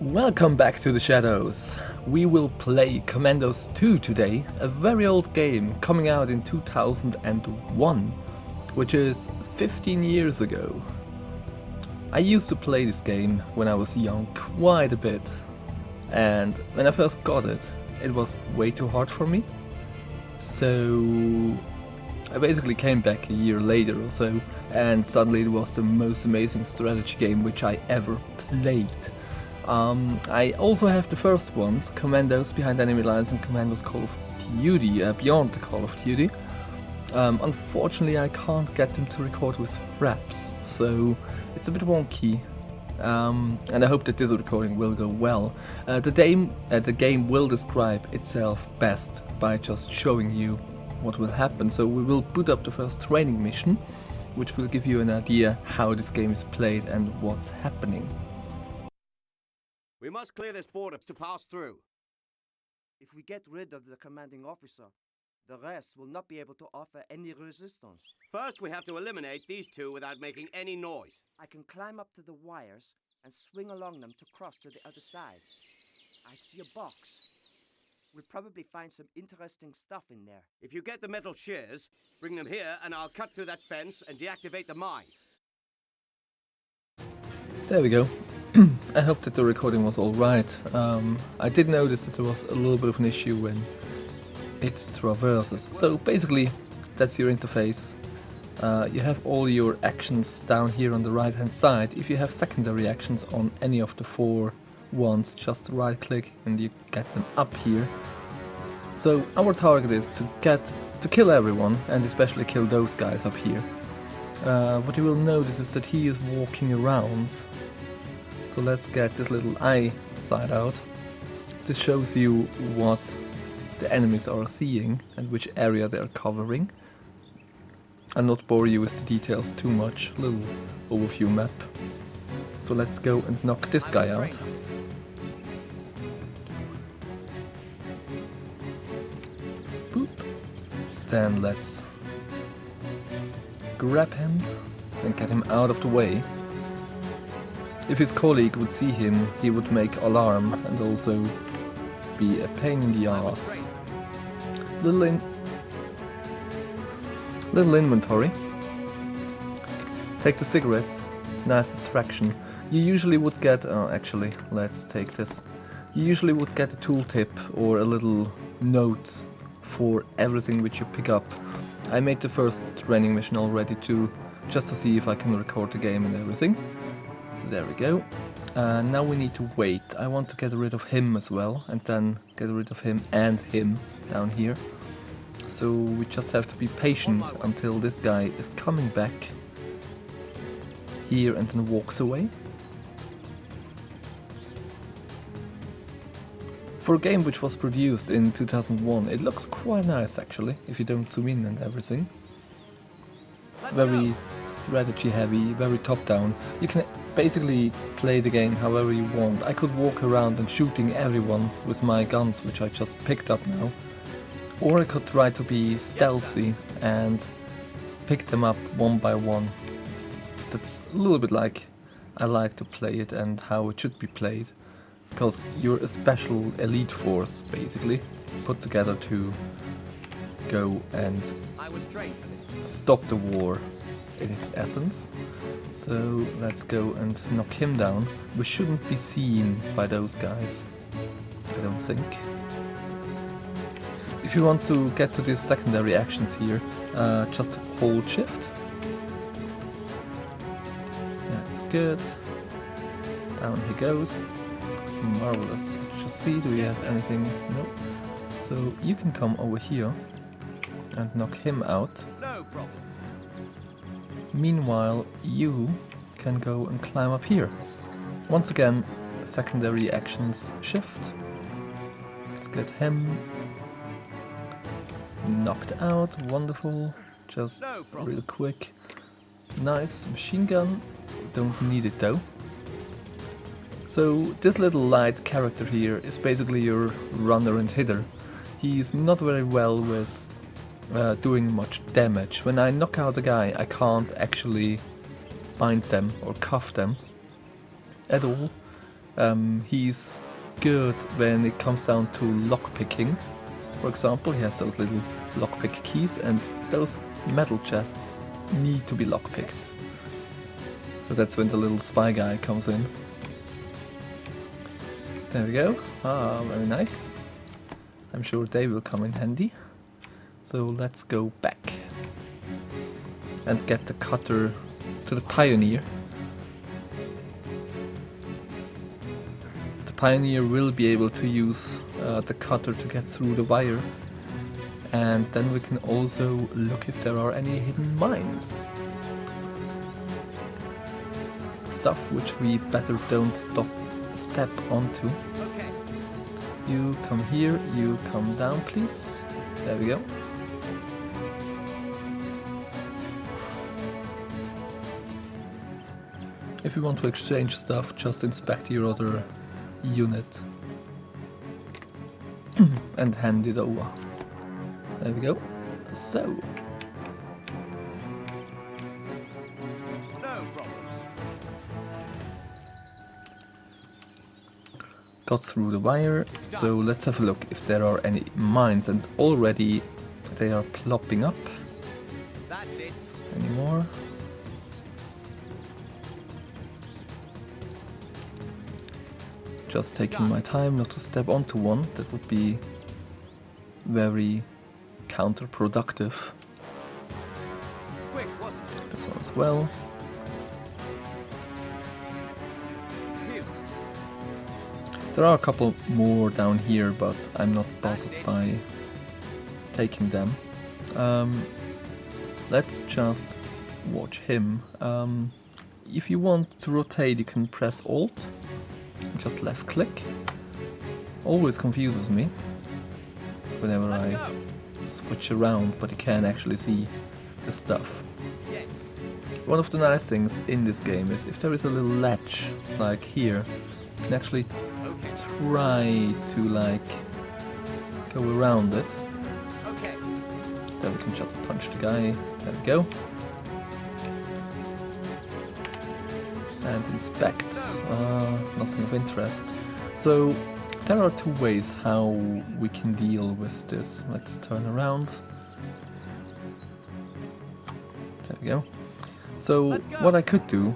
Welcome back to the Shadows. We will play Commandos 2 today, a very old game coming out in 2001, which is 15 years ago. I used to play this game when I was young quite a bit, and when I first got it, it was way too hard for me. So I basically came back a year later or so, and suddenly it was the most amazing strategy game which I ever played. I also have the first ones, Commandos Behind Enemy Lines and Commandos Call of Duty, Beyond the Call of Duty. Unfortunately I can't get them to record with fraps, so it's a bit wonky, and I hope that this recording will go well. The game will describe itself best by just showing you what will happen, so we will boot up the first training mission, which will give you an idea how this game is played and what's happening. We must clear this border to pass through. If we get rid of the commanding officer, the rest will not be able to offer any resistance. First, we have to eliminate these two without making any noise. I can climb up to the wires and swing along them to cross to the other side. I see a box. We'll probably find some interesting stuff in there. If you get the metal shears, bring them here and I'll cut through that fence and deactivate the mines. There we go. I hope that the recording was alright. I did notice that there was a little bit of an issue when it traverses. So basically, that's your interface. You have all your actions down here on the right hand side. If you have secondary actions on any of the four ones, just right click and you get them up here. So our target is to kill everyone, and especially kill those guys up here. What you will notice is that he is walking around. So let's get this little eye side out. This shows you what the enemies are seeing and which area they are covering. I'll not bore you with the details too much, a little overview map. So let's go and knock this guy out. Boop. Then let's grab him and get him out of the way. If his colleague would see him, he would make alarm and also be a pain in the ass. Little inventory. Take the cigarettes. Nice distraction. You usually would get... actually, let's take this. You usually would get a tooltip or a little note for everything which you pick up. I made the first training mission already too, just to see if I can record the game and everything. So there we go. Now we need to wait. I want to get rid of him as well, and then get rid of him and him down here. So we just have to be patient until this guy is coming back here and then walks away. For a game which was produced in 2001, it looks quite nice actually, if you don't zoom in and everything. Very strategy heavy, very top down. You can basically play the game however you want. I could walk around and shooting everyone with my guns, which I just picked up now. Or I could try to be stealthy and pick them up one by one. That's a little bit like I like to play it and how it should be played. Because you're a special elite force, basically, put together to go and stop the war in its essence. So let's go and knock him down. We shouldn't be seen by those guys, I don't think. If you want to get to these secondary actions here, just hold shift. That's good. Down he goes. Marvelous. Let's just see, do we have anything? No. So you can come over here and knock him out. No problem. Meanwhile, you can go and climb up here. Once again, secondary actions shift. Let's get him knocked out. Wonderful. Just real quick. Nice machine gun. Don't need it though. So this little light character here is basically your runner and hitter. He's not very well with doing much damage. When I knock out a guy, I can't actually bind them or cuff them at all. He's good when it comes down to lockpicking. For example, he has those little lockpick keys, and those metal chests need to be lockpicked. So that's when the little spy guy comes in. There we go. Ah, very nice. I'm sure they will come in handy. So let's go back and get the cutter to the Pioneer. The Pioneer will be able to use the cutter to get through the wire, and then we can also look if there are any hidden mines. Stuff which we better don't step onto. Okay. You come here, you come down please. There we go. If you want to exchange stuff, just inspect your other unit and hand it over. There we go. So, No problem. got through the wire. So let's have a look if there are any mines, and already they are plopping up. That's it. Any more? Just taking my time not to step onto one. That would be very counterproductive. Quick, wasn't it? This one as well. Phew. There are a couple more down here, but I'm not bothered by taking them. Let's just watch him. If you want to rotate, you can press Alt. Just left click. Always confuses me whenever Let's I go. switch around, but you can actually see the stuff. Yes. One of the nice things in this game is if there is a little ledge, like here, you can actually Okay. try to like go around it. Okay. Then we can just punch the guy. There we go. And inspect. Nothing of interest. So there are two ways how we can deal with this. Let's turn around. There we go. So Let's go. what I could do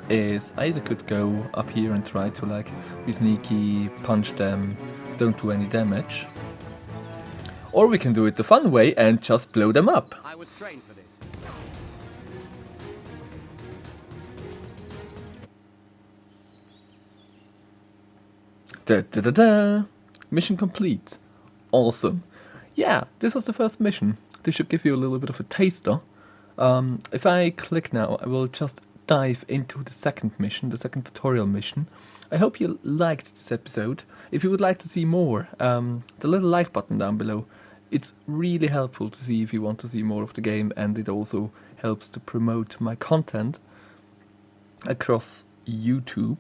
is I either could go up here and try to like be sneaky, punch them, don't do any damage. Or we can do it the fun way and just blow them up. I was trained for this. Da da da da! Mission complete. Awesome. Yeah, this was the first mission. This should give you a little bit of a taster. If I click now, I will just dive into the second mission, the second tutorial mission. I hope you liked this episode. If you would like to see more, the little like button down below, it's really helpful to see if you want to see more of the game, and it also helps to promote my content across YouTube.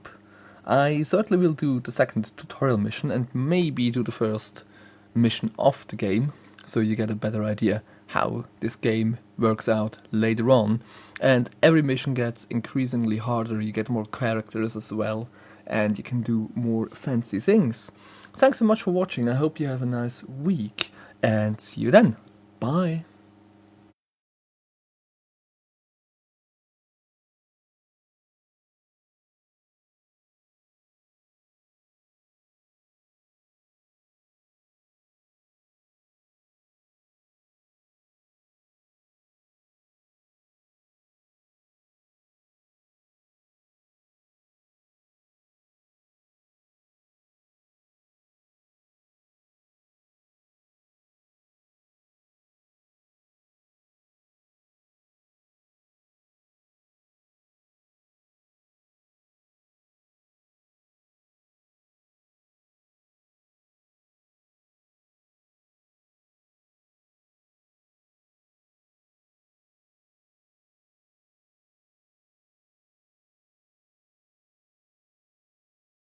I certainly will do the second tutorial mission and maybe do the first mission of the game, so you get a better idea how this game works out later on. And every mission gets increasingly harder, you get more characters as well, and you can do more fancy things. Thanks so much for watching, I hope you have a nice week, and see you then. Bye!